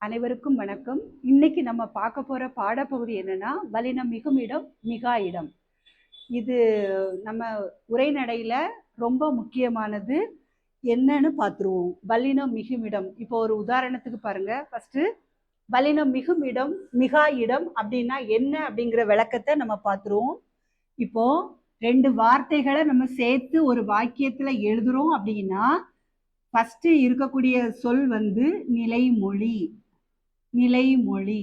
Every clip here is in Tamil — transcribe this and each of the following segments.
அனைவருக்கும் வணக்கம். இன்னைக்கு நம்ம பார்க்க போற பாடப்பகுதி என்னன்னா வல்லினம் மிகுமிடம் மிகா இடம். இது நம்ம உரைநடையில ரொம்ப முக்கியமானது. என்னன்னு பார்த்துருவோம். வல்லினம் மிகுமிடம். இப்போ ஒரு உதாரணத்துக்கு பாருங்க. ஃபர்ஸ்ட் வல்லினம் மிகுமிடம் மிகா இடம் அப்படின்னா என்ன அப்படிங்கிற விளக்கத்தை நம்ம பார்த்துருவோம். இப்போ ரெண்டு வார்த்தைகளை நம்ம சேர்த்து ஒரு வாக்கியத்துல எழுதுறோம் அப்படின்னா ஃபர்ஸ்ட் இருக்கக்கூடிய சொல் வந்து நிலைமொழி. நிலைமொழி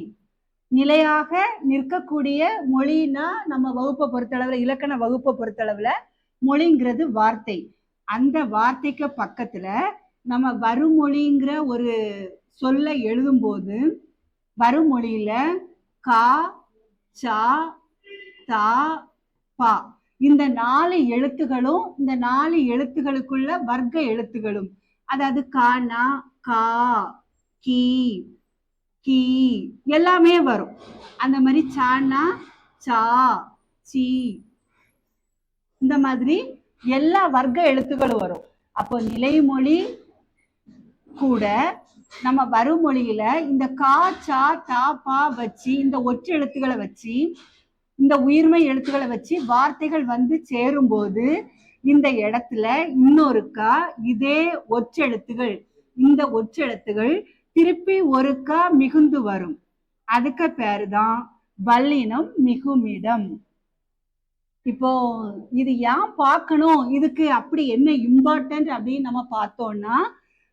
நிலையாக நிற்கக்கூடிய மொழின்னா நம்ம வகுப்பை பொறுத்தளவுல, இலக்கண வகுப்பை பொறுத்தளவுல மொழிங்கிறது வார்த்தை. அந்த வார்த்தைக்கு பக்கத்துல நம்ம வருமொழிங்கிற ஒரு சொல்ல எழுதும்போது வருமொழியில கா, சா, தா, பா இந்த 4 எழுத்துகளும் இந்த 4 எழுத்துகளுக்குள்ள வர்க்க எழுத்துகளும், அதாவது கானா, கா, கி, கி எல்லாமே வரும். அந்த மாதிரி சானா, சா, சி இந்த மாதிரி எல்லா வர்க்க எழுத்துக்களும் வரும். அப்போ நிலைமொழி கூட நம்ம வருமொழியில இந்த கா, சா, தா, பா வச்சு இந்த ஒற்று எழுத்துக்களை வச்சு இந்த உயிர்மை எழுத்துக்களை வச்சு வார்த்தைகள் வந்து சேரும்போது இந்த இடத்துல இன்னொருக்கா இதே ஒற்றெழுத்துகள், இந்த ஒற்றெழுத்துகள் திருப்பி ஒருக்கா மிகுந்து வரும். அதுக்கு பேரு தான் வல்லினம் மிகுமிடம். இப்போ இது ஏன் பார்க்கணும், இதுக்கு அப்படி என்ன இம்பார்ட்டன்ட் அப்படின்னு நம்ம பார்த்தோம்னா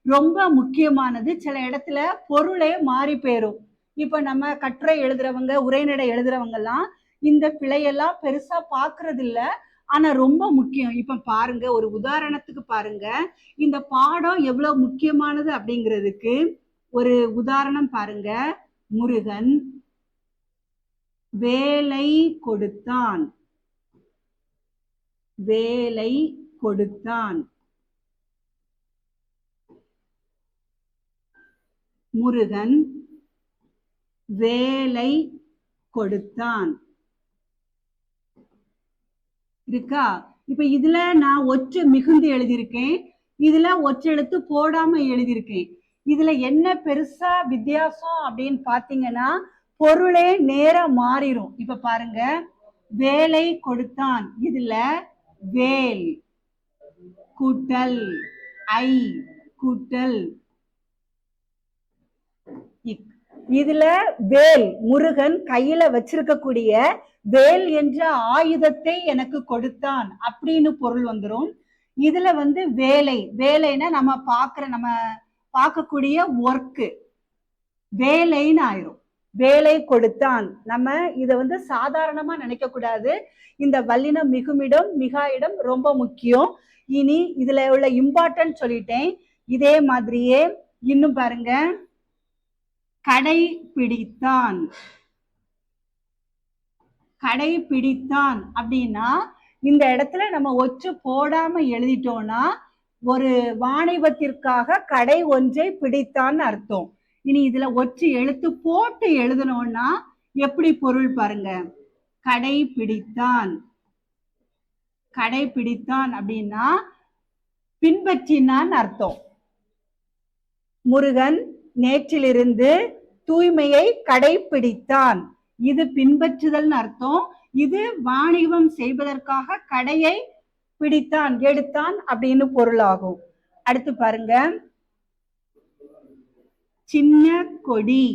ரொம்ப முக்கியமானது. சில இடத்துல பொருளே மாறி போயிரும். இப்ப நம்ம கட்டுரை எழுதுறவங்க, உரைநடை எழுதுறவங்க எல்லாம் இந்த பிழையெல்லாம் பெருசா பாக்குறது இல்ல. ஆனா ரொம்ப முக்கியம். இப்ப பாருங்க, ஒரு உதாரணத்துக்கு பாருங்க, இந்த பாடம் எவ்வளவு முக்கியமானது அப்படிங்கிறதுக்கு ஒரு உதாரணம் பாருங்க. முருகன் வேலை கொடுத்தான். வேலை கொடுத்தான். முருகன் வேலை கொடுத்தான் இருக்கா? இப்ப இதுல நான் ஒற்று மிகுந்து எழுதியிருக்கேன், இதுல ஒற்றெழுத்து போடாம எழுதியிருக்கேன். இதுல என்ன பெருசா வித்தியாசம் அப்படின்னு பாத்தீங்கன்னா பொருளே நேரம் மாறிடும். இப்ப பாருங்க, வேலை கொடுத்தான், இதுல வேல் கூட்டல் ஐ கூட்டல் இதுல வேல், முருகன் கையில வச்சிருக்கக்கூடிய வேல் என்ற ஆயுதத்தை எனக்கு கொடுத்தான் அப்படின்னு பொருள் வந்துடும். இதுல வந்து வேலை, வேலைன்னா நம்ம பார்க்கக்கூடிய ஒர்க்கு வேலைன்னு ஆயிரும். வேலை கொடுத்தான். நம்ம இத வந்து சாதாரணமா நினைக்க கூடாது. இந்த வல்லினம் மிகுமிடம் மிகா இடம் ரொம்ப முக்கியம். இனி இதுல உள்ள இம்பார்ட்டன்ட் சொல்லிட்டேன். இதே மாதிரியே இன்னும் பாருங்க, கடைபிடித்தான். கடைபிடித்தான் அப்படின்னா இந்த இடத்துல நம்ம ஒற்று போடாம எழுதிட்டோம்னா ஒரு வாணிபத்திற்காக கடை ஒன்றை பிடித்தான்னு அர்த்தம். இனி இதுல ஒற்று எழுத்து போட்டு எழுதணும்னா எப்படி பொருள் பாருங்க, கடைபிடித்தான். கடைபிடித்தான் அப்படின்னா பின்பற்றினான்னு அர்த்தம். முருகன் நேற்றிலிருந்து தூய்மையை கடைபிடித்தான். இது பின்பற்றுதல்னு அர்த்தம். இது வாணிபம் செய்வதற்காக கடையை பிடித்தான், எடுத்தான் அப்படின்னு பொருளாகும். அடுத்து பாருங்க, சின்ன கொடி.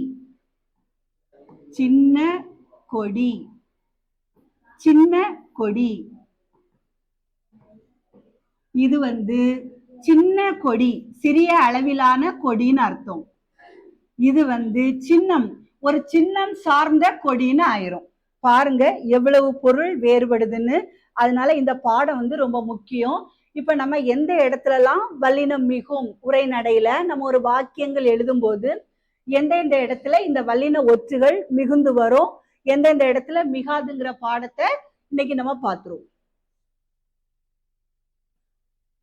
சின்ன கொடி. சின்ன கொடி இது வந்து சின்ன கொடி, சிறிய அளவிலான கொடின்னு அர்த்தம். இது வந்து சின்னம், ஒரு சின்னம் சார்ந்த கொடின்னு ஆயிரும். பாருங்க எவ்வளவு பொருள் வேறுபடுதுன்னு. அதனால இந்த பாடம் வந்து ரொம்ப முக்கியம். இப்ப நம்ம எந்த இடத்துலலாம் வல்லினம் மிகும் உரைநடையில நம்ம ஒரு வாக்கியங்கள் எழுதும் போது எந்தெந்த இடத்துல இந்த வல்லின ஒற்றுகள் மிகுந்து வரும், எந்தெந்த இடத்துல மிகாதுங்கிற பாடத்தை இன்னைக்கு நம்ம பார்த்துருவோம்.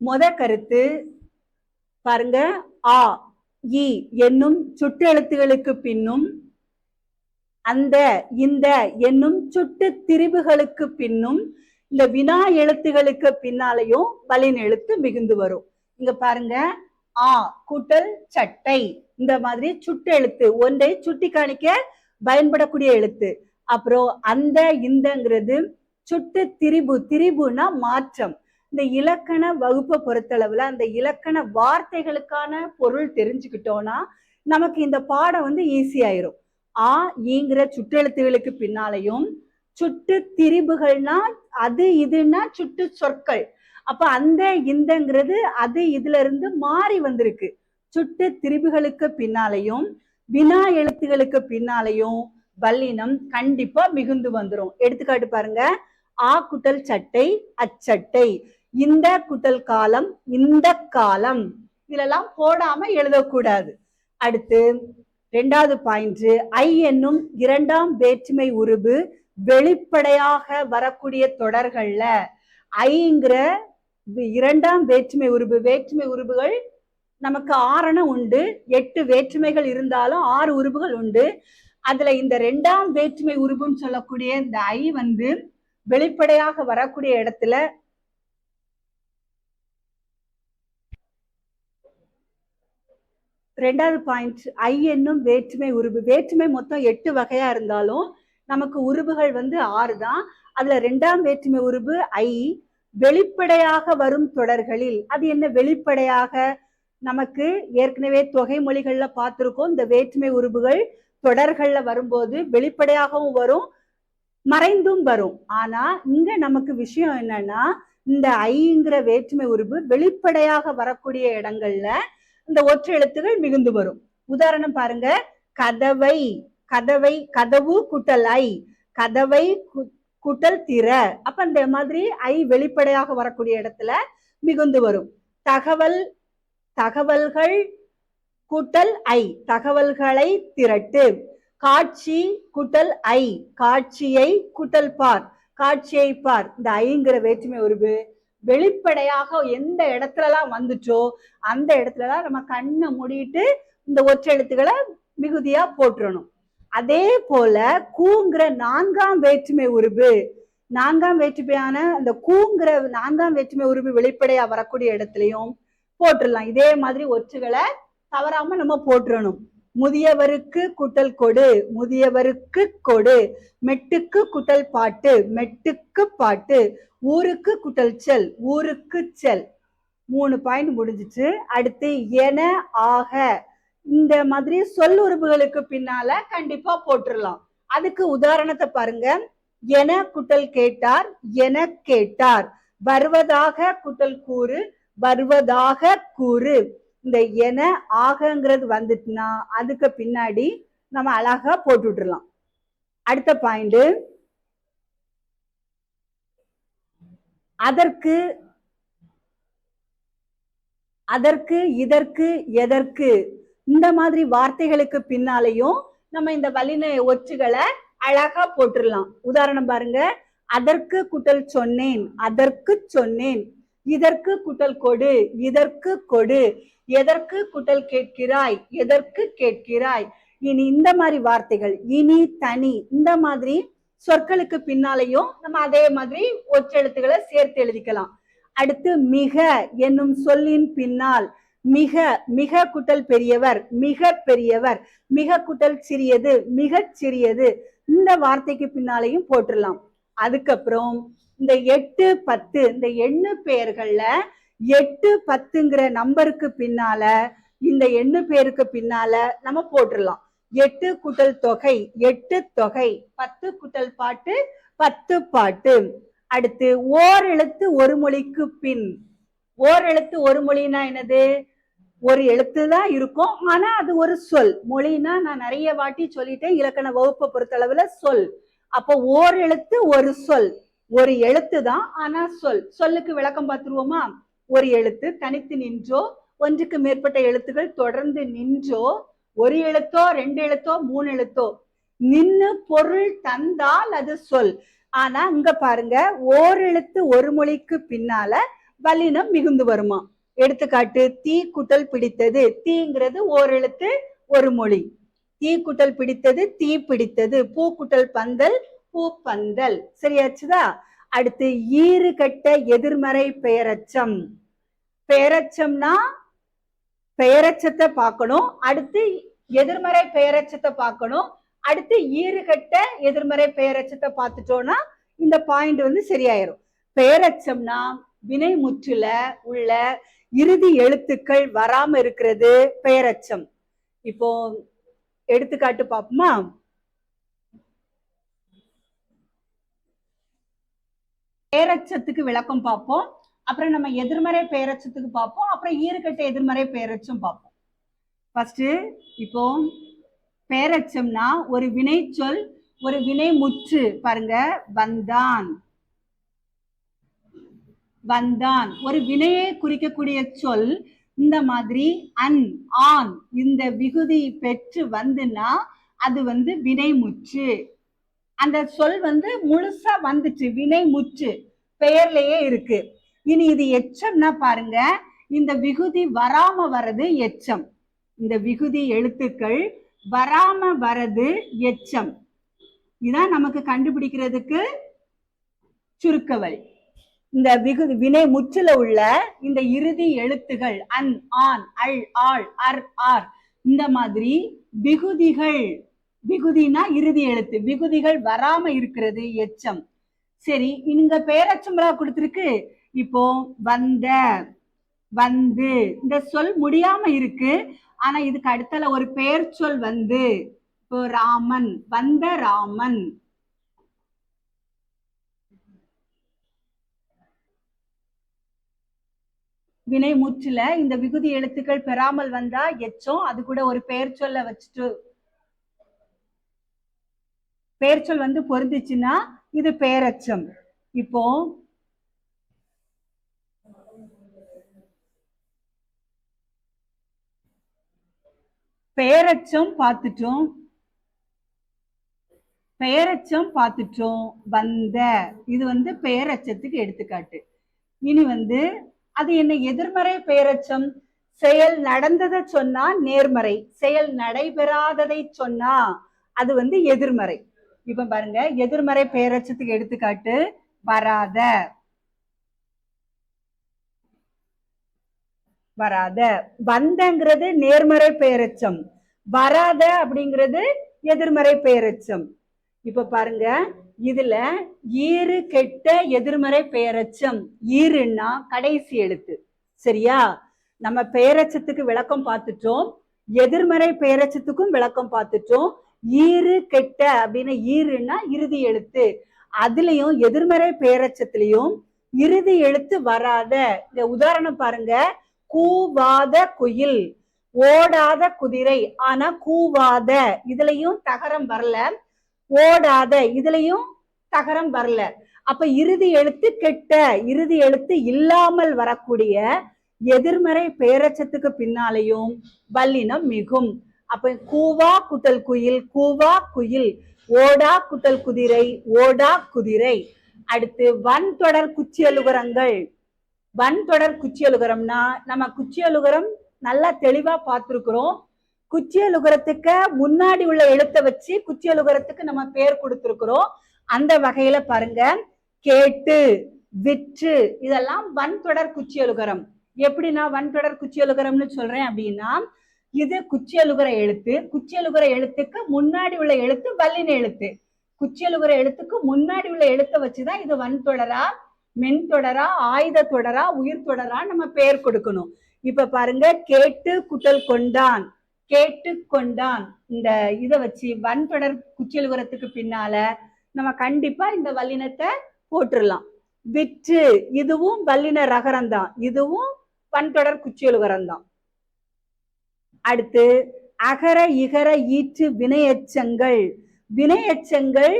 முத கருத்து பாருங்க, ஆ இ என்னும் சுட்டெழுத்துகளுக்கு பின்னும் அந்த இந்த என்னும் சுட்டு திரிபுகளுக்கு பின்னும் இந்த வினா எழுத்துகளுக்கு பின்னாலையும் வல்லின எழுத்து மிகுந்து வரும். இங்க பாருங்க, ஆ கூட்டல் சட்டை, இந்த மாதிரி சுட்டெழுத்து ஒன்றை சுட்டி காணிக்க பயன்படக்கூடிய எழுத்து. அப்புறம் அந்த இந்தங்கிறது சுட்டு திரிபு, திரிபுனா மாற்றம். இந்த இலக்கண வகுப்பை பொறுத்தளவுல அந்த இலக்கண வார்த்தைகளுக்கான பொருள் தெரிஞ்சுக்கிட்டோம்னா நமக்கு இந்த பாடம் வந்து ஈஸி ஆயிரும். ஆ ஈங்கிற சுட்டெழுத்துகளுக்கு பின்னாலையும் சுட்டு திரிபுகள்னா அது இதுன்னா சுட்டு சொற்கள். அப்ப அந்த இந்தங்கிறது அது இதுல இருந்து மாறி வந்திருக்கு. சுட்டு திரிபுகளுக்கு பின்னாலையும் வினா எழுத்துகளுக்கு பின்னாலையும் வல்லினம் கண்டிப்பா மிகுந்து வந்துரும். எடுத்துக்காட்டு பாருங்க, ஆ குட்டல் சட்டை அச்சட்டை, இந்த குட்டல் காலம் இந்த காலம், இதெல்லாம் போடாம எழுதக்கூடாது. அடுத்து 2வது பாயிண்ட், ஐ என்னும் 2ஆம் வேற்றுமை உருபு வெளிப்படையாக வரக்கூடிய தொடர்கள்ல ஐங்கிற 2ஆம் வேற்றுமை உருபு, வேற்றுமை உருபுகள் நமக்கு 6 உண்டு, 8 வேற்றுமைகள் இருந்தாலும் 6 உருபுகள் உண்டு. அதுல இந்த 2ஆம் வேற்றுமை உருபுன்னு சொல்லக்கூடிய இந்த ஐ வந்து வெளிப்படையாக வரக்கூடிய இடத்துல ரெண்டாவது பாயிண்ட், ஐ என்னும் வேற்றுமை உருபு. வேற்றுமை மொத்தம் 8 வகையா இருந்தாலும் நமக்கு உருபுகள் வந்து 6 தான். அதுல 2ஆம் வேற்றுமை உருபு ஐ வெளிப்படையாக வரும் தொடர்களில், அது என்ன வெளிப்படையாக, நமக்கு ஏற்கனவே தொகை மொழிகள்ல பார்த்திருக்கோம். இந்த வேற்றுமை உருபுகள் தொடர்கள்ல வரும்போது வெளிப்படையாகவும் வரும், மறைந்தும் வரும். ஆனா இங்க நமக்கு விஷயம் என்னன்னா, இந்த ஐங்கிற வேற்றுமை உருபு வெளிப்படையாக வரக்கூடிய இடங்கள்ல இந்த ஒற்றை எழுத்துகள் மிகுந்து வரும். உதாரணம் பாருங்க, கதவை, கதவை, கதவு குட்டல் ஐ, கதவை குட்டல் திற. அப்ப இந்த மாதிரி ஐ வெளிப்படையாக வரக்கூடிய இடத்துல மிகுந்து வரும். தகவல், தகவல்கள் கூட்டல் ஐ, தகவல்களை திரட்டு. காட்சி கூட்டல் ஐ, காட்சியை கூட்டல் பார், காட்சியை பார். இந்த ஐங்கிற வேற்றுமை உருபு வெளிப்படையாக எந்த இடத்துலலாம் வந்துச்சோ அந்த இடத்துலலாம் நம்ம கண்ணை மூடிட்டு இந்த ஒற்றை எழுத்துக்களை மிகுதியா போட்டுறணும். அதே போல கூங்கிற 4ஆம் வேற்றுமை உருபு, 4ஆம் வேற்றுமையான அந்த கூங்கிற 4ஆம் வேற்றுமை உருபு வெளிப்படையா வரக்கூடிய இடத்துலயும் போட்டுடலாம். இதே மாதிரி ஒற்றுகளை தவறாம நம்ம போட்டுறணும். முதியவருக்கு குட்டல் கொடு, முதியவருக்கு கொடு. மெட்டுக்கு குட்டல் பாட்டு, மெட்டுக்கு பாட்டு. ஊருக்கு குட்டல் செல், ஊருக்கு செல். 3 பாயிண்ட் முடிஞ்சிச்சு. அடுத்து என ஆக, இந்த மாதிரி சொல்லுறுப்புகளுக்கு பின்னால கண்டிப்பா போட்டுடலாம். அதுக்கு உதாரணத்தை பாருங்க, என குட்டல் கேட்டார், என கேட்டார். வருவதாக குட்டல் கூறு, வருவதாக கூறு. இந்த என ஆகங்கிறது வந்துட்டுனா அதுக்கு பின்னாடி நம்ம அழகா போட்டு விட்டுறலாம். அடுத்த பாயிண்ட், அதற்கு, அதற்கு, இதற்கு, எதற்கு, இந்த மாதிரி வார்த்தைகளுக்கு பின்னாலையும் நம்ம இந்த வல்லின ஒற்றுகளை அழகா போட்டுடலாம். உதாரணம் பாருங்க, அதற்கு குட்டல் சொன்னேன், அதற்கு சொன்னேன். இதற்கு குட்டல் கொடு, இதற்கு கொடு. எதற்கு குட்டல் கேட்கிறாய், எதற்கு கேட்கிறாய். இனி இந்த மாதிரி வார்த்தைகள், இனி, தனி, இந்த மாதிரி சொற்களுக்கு பின்னாலையும் நம்ம அதே மாதிரி ஒற்றெழுத்துக்களை சேர்த்து எழுதிக்கலாம். அடுத்து மிக என்னும் சொல்லின் பின்னால் மிக, மிக குட்டல் பெரியவர், மிக பெரியவர். மிக குட்டல் சிறியது, மிக சிறியது. இந்த வார்த்தைக்கு பின்னாலையும் போட்டுடலாம். அதுக்கப்புறம் இந்த 8, 10 இந்த எண்ணு பெயர்கள்ல 8, 10ங்கிற நம்பருக்கு பின்னால இந்த எண்ணு பெயருக்கு பின்னால நம்ம போட்டுடலாம். 8 குட்டல் தொகை, 8 தொகை. 10 குட்டல் பாட்டு, 10 பாட்டு. அடுத்து ஓர் எழுத்து ஒரு மொழிக்கு பின். ஓர் எழுத்து ஒரு மொழினா என்னது? ஒரு எழுத்து தான் இருக்கும், ஆனா அது ஒரு சொல். மொழினா நான் நிறைய வாட்டி சொல்லிட்டேன், இலக்கண வகுப்பை பொறுத்தளவுல சொல். அப்போ ஓர் எழுத்து ஒரு சொல், ஒரு எழுத்து தான் ஆனா சொல். சொல்லுக்கு விளக்கம் பார்த்துருவோமா? ஒரு எழுத்து தனித்து நின்றோ, ஒன்றுக்கு மேற்பட்ட எழுத்துக்கள் தொடர்ந்து நின்றோ, ஒரு எழுத்தோ 2 எழுத்தோ 3 எழுத்தோ நின்னு பொருள் தந்தால் அது சொல். ஆனா இங்க பாருங்க, ஓர் எழுத்து ஒரு மொழிக்கு பின்னால வல்லினம் மிகுந்து வருமா. எடுத்துக்காட்டு, தீ குட்டல் பிடித்தது. தீங்கிறது ஓர் எழுத்து ஒரு மொழி. தீ குட்டல் பிடித்தது, தீ பிடித்தது. பூ குட்டல் பந்தல், பூ பந்தல். சரியாச்சுதா? அடுத்து ஈறு கட்ட எதிர்மறை பெயரச்சம். பெயரச்சம்னா பெயரச்சத்தை பார்க்கணும், அடுத்து எதிர்மறை பெயரச்சத்தை பார்க்கணும், அடுத்து ஈறுகட்ட எதிர்மறை பெயரச்சத்தை பார்த்துட்டோம்னா இந்த பாயிண்ட் வந்து சரியாயிரும். பெயரச்சம்னா வினை முற்றுல உள்ள இறுதி எழுத்துக்கள் வராம இருக்கிறது பெயரச்சம். இப்போ எடுத்துக்காட்டு பார்ப்போமா? பெயரச்சத்துக்கு விளக்கம் பார்ப்போம், அப்புறம் நம்ம எதிர்மறை பெயரச்சத்துக்கு பார்ப்போம், அப்புறம் ஈறுகட்ட எதிர்மறை பெயரச்சம் பார்ப்போம். ஃபர்ஸ்ட் இப்போ பெயரச்சம்னா ஒரு வினை சொல், ஒரு வினை முற்று. பாருங்க, வந்தான், வந்தான் ஒரு வினையை குறிக்கக்கூடிய சொல். இந்த மாதிரி அன், ஆன் இந்த விகுதி பெற்று வந்துன்னா அது வந்து வினை முற்று. அந்த சொல் வந்து முழுசா வந்துச்சு, வினை முற்று பெயர்லயே இருக்கு. இனி இது எச்சம்னா பாருங்க, இந்த விகுதி வராம வர்றது எச்சம். இந்த விகுதி எழுத்துக்கள் வராம வர்றது எச்சம். இதான் நமக்கு கண்டுபிடிக்கிறதுக்கு சுருக்க வழி. இந்த விகுதி வினை முற்றுல உள்ள இந்த இறுதி எழுத்துகள் அன், ஆன், அள், ஆள், அர், ஆர் இந்த மாதிரி விகுதிகள், விகுதினா இறுதி எழுத்து, விகுதிகள் வராம இருக்கிறது எச்சம். சரி, இங்க பெயரச்சம்பளா கொடுத்திருக்கு. இப்போ வந்த, வந்து இந்த சொல் முடியாம இருக்கு, ஆனா இதுக்கு அடுத்தல ஒரு பெயர் சொல் வந்து, இப்போ ராமன், வந்த ராமன். வினை முற்றுல இந்த விகுதி எழுத்துக்கள் பெறாமல் வந்தா எச்சம், அது கூட ஒரு பெயர் சொல்ல வச்சுட்டு பெயர் சொல் வந்து பொருந்துச்சுன்னா இது பெயரச்சம். இப்போ பெயரச்சம் பார்த்துட்டோம், பெயரச்சம் பார்த்துட்டோம். வந்த இது வந்து பெயரச்சத்துக்கு எடுத்துக்காட்டு. இனி வந்து அது என்ன எதிர்மறை பெயரச்சம். செயல் நடந்ததை சொன்னா நேர்மறை, செயல் நடைபெறாததை சொன்னா அது வந்து எதிர்மறை. இப்ப பாருங்க, எதிர்மறை பெயரச்சத்துக்கு எடுத்துக்காட்டு வராத, வராத. வந்தங்கிறது நேர்மறை பெயரச்சம், வராத அப்படிங்கிறது எதிர்மறை பெயரச்சம். இப்ப பாருங்க, இதுல ஈறு கெட்ட எதிர்மறை பெயரச்சம். ஈறுன்னா கடைசி எழுத்து, சரியா? நம்ம பெயரச்சத்துக்கு விளக்கம் பார்த்துட்டோம், எதிர்மறை பெயரச்சத்துக்கும் விளக்கம் பார்த்துட்டோம். ஈறு கெட்ட அப்படின்னா ஈறுன்னா இறுதி எழுத்து, அதுலயும் எதிர்மறை பெயரச்சத்திலையும் இறுதி எழுத்து வராத. இந்த உதாரணம் பாருங்க, கூவாத குயில், ஓடாத குதிரை, ஆனா கூவாத இதுலயும் தகரம் வரல, ஓடாத இதுலயும் தகரம் வரல. அப்ப இறுதி எழுத்து கெட்ட, இறுதி எழுத்து இல்லாமல் வரக்கூடிய எதிர்மறை பெயரச்சத்துக்கு பின்னாலையும் வல்லினம் மிகும். அப்ப கூவா குட்டல் குயில், கூவா குயில். ஓடா குட்டல் குதிரை, ஓடா குதிரை. அடுத்து வன் தொடர் குச்சியலுகரங்கள். வன் தொடர் குச்சியலுகரம்னா நம்ம குச்சியலுகரம் நல்லா தெளிவா பார்த்திருக்கிறோம். குச்சியலுகரத்துக்கு முன்னாடி உள்ள எழுத்தை வச்சு குச்சியலுகரத்துக்கு நம்ம பேர் கொடுத்திருக்கிறோம். அந்த வகையில பாருங்க, கேட்டு, விற்று இதெல்லாம் வன் தொடர் குச்சியலுகரம். எப்படி நான் வன் தொடர் குச்சியலுகரம்னு சொல்றேன் அப்படின்னா, இது குச்சியலுகர எழுத்து, குச்சியலுகர எழுத்துக்கு முன்னாடி உள்ள எழுத்து வல்லின எழுத்து. குச்சியலுகர எழுத்துக்கு முன்னாடி உள்ள எழுத்தை வச்சுதான் இது வன் தொடரா, மென் தொடரா, ஆயுத தொடரா, உயிர் தொடரா நம்ம பெயர் கொடுக்கணும். இப்ப பாருங்க, கேட்டு குட்டல் கொண்டான், கேட்டு கொண்டான். இந்த இதை வச்சு வன் தொடர் குச்சியலுகரத்துக்கு பின்னால நம்ம கண்டிப்பா இந்த வல்லினத்தை போட்டுடலாம். விற்று இதுவும் வல்லின ரகரம் தான், இதுவும் வன் தொடர் குச்சியலுகரம் தான். அடுத்து அகர இகர ஈற்று வினையச்சங்கள். வினையச்சங்கள்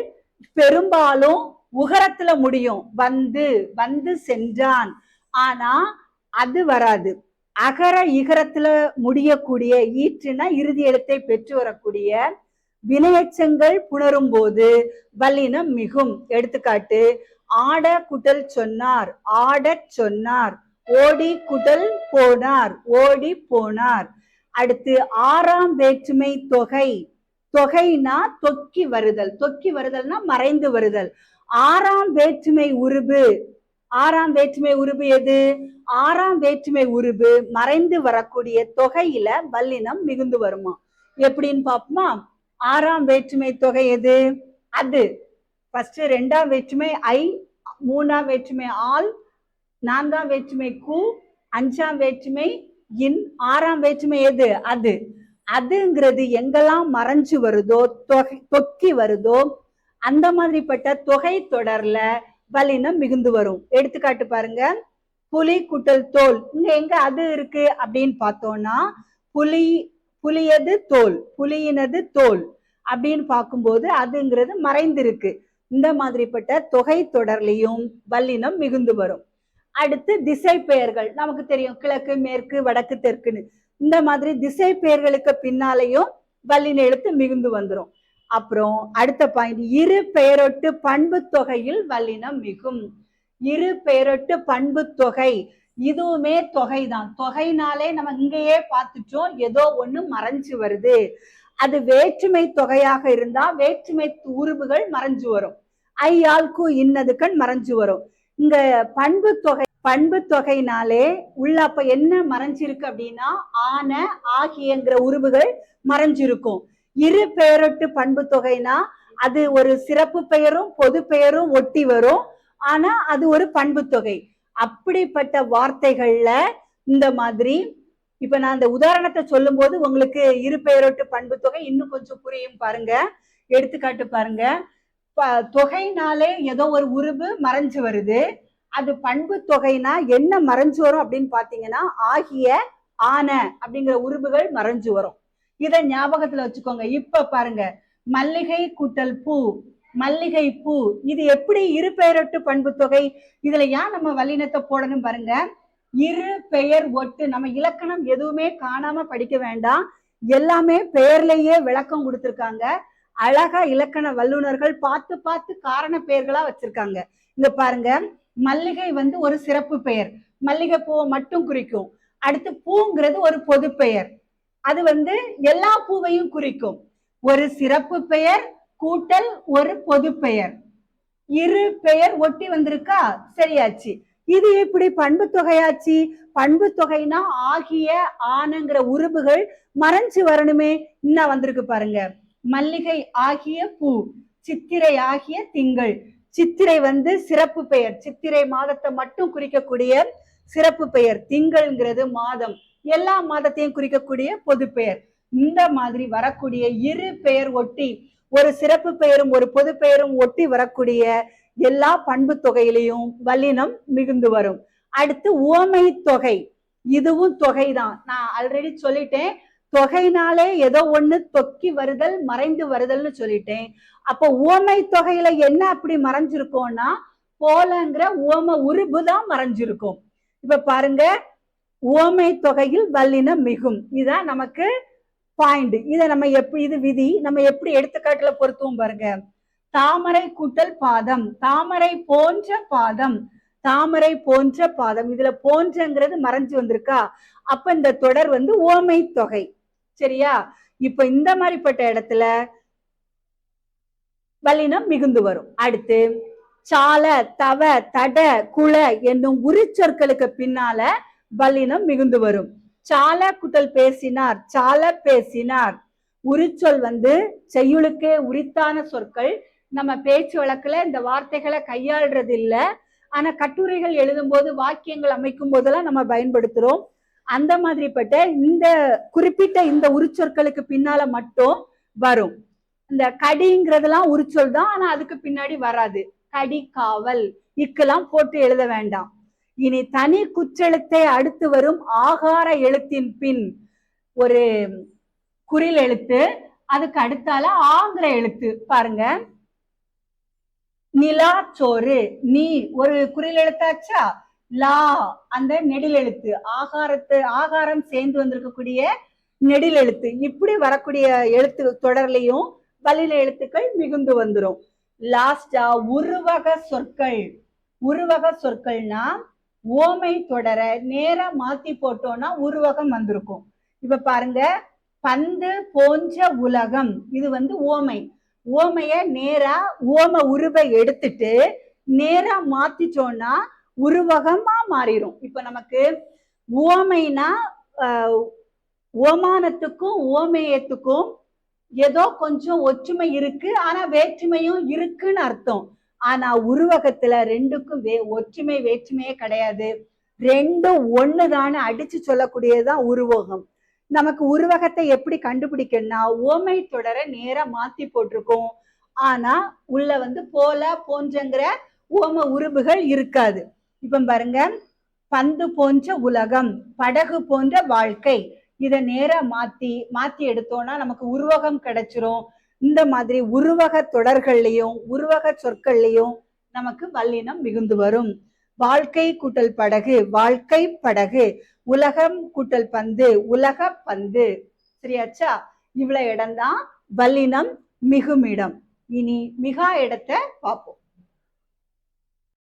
பெரும்பாலும் உகரத்துல முடியும். வந்து, வந்து சென்றான், ஆனா அது வராது. அகர இகரத்துல முடியக்கூடிய ஈற்றுனா இறுதி எழுத்தை பெற்று வரக்கூடிய வினையச்சங்கள் புணரும் போது வல்லினம் மிகும். எடுத்துக்காட்டு, ஆட குட்டல் சொன்னார், ஆடச் சொன்னார். ஓடி குட்டல் போனார், ஓடி போனார். அடுத்து ஆறாம் வேற்றுமை தொகை. தொகைனா தொக்கி வருதல், தொக்கி வருதல்னா மறைந்து வருதல். ஆறாம் வேற்றுமை உருபு, ஆறாம் வேற்றுமை உருபு எது? ஆறாம் வேற்றுமை உருபு மறைந்து வரக்கூடிய தொகையில வல்லினம் மிகுந்து வருமா? எப்படின்னு பாப்போமா? ஆறாம் வேற்றுமை தொகை எது? அது ஃபர்ஸ்ட் ரெண்டாம் வேற்றுமை ஐ, மூணாம் வேற்றுமை ஆல், நான்காம் வேற்றுமை கு, அஞ்சாம் வேற்றுமை இன், ஆறாம் வேற்றுமை எது? அது. அதுங்கிறது எங்கெல்லாம் மறைஞ்சு வருதோ, தொக்கி வருதோ, அந்த மாதிரிப்பட்ட தொகை தொடர்ல வல்லினம் மிகுந்து வரும். எடுத்துக்காட்டு பாருங்க. புலி குட்டல் தோல். இங்க எங்க அது இருக்கு அப்படின்னு பார்த்தோம்னா, புலியது தோல், புலியினது தோல் அப்படின்னு பார்க்கும்போது அதுங்கிறது மறைந்திருக்கு. இந்த மாதிரிப்பட்ட தொகை தொடர்லையும் வல்லினம் மிகுந்து வரும். அடுத்து திசை பெயர்கள் நமக்கு தெரியும், கிழக்கு மேற்கு வடக்கு தெற்குன்னு. இந்த மாதிரி திசை பெயர்களுக்கு பின்னாலையும் வல்லின எழுத்து மிகுந்து வந்துடும். அப்புறம் அடுத்த பாயிண்ட், இரு பெயரொட்டு பண்பு தொகையில் வல்லினம் மிகும். இரு பெயரொட்டு பண்பு தொகை, இதுவுமே தொகை தான். தொகைனாலே நம்ம இங்கேயே பார்த்துட்டோம், ஏதோ ஒண்ணு மறைஞ்சு வருது. அது வேற்றுமை தொகையாக இருந்தா வேற்றுமை உருபுகள் மறைஞ்சு வரும். ஐ ஆல் கு இன்னதுக்கண் மறைஞ்சு வரும். இங்க பண்பு தொகைனாலே உள்ள அப்ப என்ன மறைஞ்சிருக்கு அப்படின்னா ஆன ஆகியங்கிற உருவுகள் மறைஞ்சிருக்கும். இரு பெயரொட்டு பண்பு தொகைனா அது ஒரு சிறப்பு பெயரும் பொது பெயரும் ஒட்டி வரும். ஆனா அது ஒரு பண்பு தொகை. அப்படிப்பட்ட வார்த்தைகள்ல இந்த மாதிரி இப்ப நான் அந்த உதாரணத்தை சொல்லும் போது உங்களுக்கு இரு பெயரொட்டு பண்பு தொகை இன்னும் கொஞ்சம் புரியும் பாருங்க. எடுத்துக்காட்டு பாருங்க. தொகைனாலே ஏதோ ஒரு உருவு மறைஞ்சு வருது. அது பண்பு தொகைனா என்ன மறைஞ்சு வரும் அப்படின்னு பாத்தீங்கன்னா ஆகிய ஆன அப்படிங்கிற உருவுகள் மறைஞ்சு வரும். இதை ஞாபகத்துல வச்சுக்கோங்க. இப்ப பாருங்க, மல்லிகை கூட்டல் பூ, மல்லிகை பூ, இது எப்படி இரு பெயரொட்டு பண்பு தொகை? இதுல ஏன் நம்ம வல்லினத்தை போடணும் பாருங்க. இரு பெயர் ஒட்டு, நம்ம இலக்கணம் எதுவுமே காணாம படிக்க வேண்டாம், எல்லாமே பெயர்லயே விளக்கம் கொடுத்திருக்காங்க. அழகா இலக்கண வல்லுநர்கள் பார்த்து பார்த்து காரண பெயர்களா வச்சிருக்காங்க. இங்க பாருங்க, மல்லிகை வந்து ஒரு சிறப்பு பெயர், மல்லிகை பூவை மட்டும் குறிக்கும். அடுத்து பூங்கிறது ஒரு பொது பெயர், அது வந்து எல்லா பூவையும் குறிக்கும். ஒரு சிறப்பு பெயர் கூட்டல் ஒரு பொது பெயர், இரு பெயர் ஒட்டி வந்திருக்கா, சரியாச்சு. இது எப்படி பண்பு தொகையாச்சு? பண்பு தொகைனா ஆகிய ஆனங்கிற உருவுகள் மறைஞ்சு வரணுமே. இன்னும் வந்திருக்கு பாருங்க. மல்லிகை ஆகிய பூ, சித்திரை ஆகிய திங்கள். சித்திரை வந்து சிறப்பு பெயர், சித்திரை மாதத்தை மட்டும் குறிக்கக்கூடிய சிறப்பு பெயர். திங்கள்ங்கிறது மாதம், எல்லா மாதத்தையும் குறிக்கக்கூடிய பொது பெயர். இந்த மாதிரி வரக்கூடிய இரு பெயர் ஒட்டி ஒரு சிறப்பு பெயரும் ஒரு பொது பெயரும் ஒட்டி வரக்கூடிய எல்லா பண்பு தொகையிலையும் வல்லினம் மிகுந்து வரும். அடுத்து உவமை தொகை, இதுவும் தொகைதான். நான் ஆல்ரெடி சொல்லிட்டேன், தொகைனாலே ஏதோ ஒண்ணு தொக்கி வருதல் மறைந்து வருதல்னு சொல்லிட்டேன். அப்ப உவமை தொகையில என்ன அப்படி மறைஞ்சிருக்கோம்னா போலங்கிற உவம உருபு தான் மறைஞ்சிருக்கும். இப்ப பாருங்க, உவமை தொகையில் வல்லினம் மிகும், இதுதான் நமக்கு பாயிண்ட். இதை நம்ம எப்படி, இது விதி, நம்ம எப்படி எடுத்துக்காட்டுல பொருத்துவோம் பாருங்க. தாமரை கூட்டல் பாதம், தாமரை போன்ற பாதம், தாமரை போன்ற பாதம். இதுல போன்றங்கிறது மறைஞ்சு வந்திருக்கா, அப்ப இந்த தொடர் வந்து உவமை தொகை, சரியா? இப்ப இந்த மாதிரிப்பட்ட இடத்துல வல்லினம் மிகுந்து வரும். அடுத்து சால தவ தட குல என்னும் உரிச்சொற்களுக்கு பின்னால வல்லினம் மிகுந்து வரும். சால குட்டல் பேசினார், சால பேசினார். உரிச்சொல் வந்து செய்யுளுக்கே உரித்தான சொற்கள். நம்ம பேச்சு வழக்குல இந்த வார்த்தைகளை கையாளுறது இல்லை, ஆனா கட்டுரைகள் எழுதும் போது வாக்கியங்கள் அமைக்கும் போதெல்லாம் நம்ம பயன்படுத்துறோம். அந்த மாதிரிப்பட்ட இந்த குறிப்பிட்ட இந்த உரிச்சொற்களுக்கு பின்னால மட்டும் வரும். இந்த கடிங்கிறதுலாம் உரிச்சொல் தான், ஆனா அதுக்கு பின்னாடி வராது. கடி காவல் இக்கெல்லாம் போட்டு எழுத வேண்டாம். இனி தனி குற்றெழுத்தை அடுத்து வரும் ஆகார எழுத்தின் பின் ஒரு குறில் எழுத்து, அதுக்கு அடுத்தால ஆங்கிற எழுத்து பாருங்க. நிலா சோறு, நீ ஒரு குறில் எழுத்தாச்சா, லா அந்த நெடில் எழுத்து, ஆகாரம் சேர்ந்து வந்திருக்கக்கூடிய நெடில் எழுத்து. இப்படி வரக்கூடிய எழுத்து தொடர்லையும் வல்லின எழுத்துக்கள் மிகுந்து வந்துடும். லாஸ்டா உருவக சொற்கள். உருவக சொற்கள்னா ஓமை தொடர நேரா மாத்தி போட்டோம்னா உருவகம் வந்திருக்கும். இப்ப பாருங்க, பந்து போன்ற உலகம், இது வந்து ஓமை. ஓமைய நேரா ஓம உருவை எடுத்துட்டு நேரா மாத்திட்டோம்னா உருவகமா மாறிடும். இப்ப நமக்கு உவமைனா உவமானத்துக்கும் உவமேயத்துக்கும் ஏதோ கொஞ்சம் ஒற்றுமை இருக்கு, ஆனா வேற்றுமையும் இருக்குன்னு அர்த்தம். ஆனா உருவகத்துல ரெண்டுக்கும் ஒற்றுமை வேற்றுமையே கிடையாது, ரெண்டும் ஒண்ணுதான்னு அடிச்சு சொல்லக்கூடியதுதான் உருவகம். நமக்கு உருவகத்தை எப்படி கண்டுபிடிக்கணும்னா உவமை தொடர நேரா மாத்தி போட்டிருக்கோம், ஆனா உள்ள போல போன்றங்கிற உவம உருவுகள் இருக்காது. இப்ப பாருங்க, பந்து போன்ற உலகம், படகு போன்ற வாழ்க்கை, இதை நேரா மாத்தி எடுத்தோம்னா நமக்கு உருவகம் கிடைச்சிரும். இந்த மாதிரி உருவக தொடர்கள்லயும் உருவக சொற்கள்லயும் நமக்கு வல்லினம் மிகுந்து வரும். வாழ்க்கை கூட்டல் படகு, வாழ்க்கை படகு. உலகம் கூட்டல் பந்து, உலக பந்து. சரியாச்சா? இவ்வளவு இடம்தான் வல்லினம் மிகும் இடம். இனி மிகா இடத்தை பார்ப்போம்.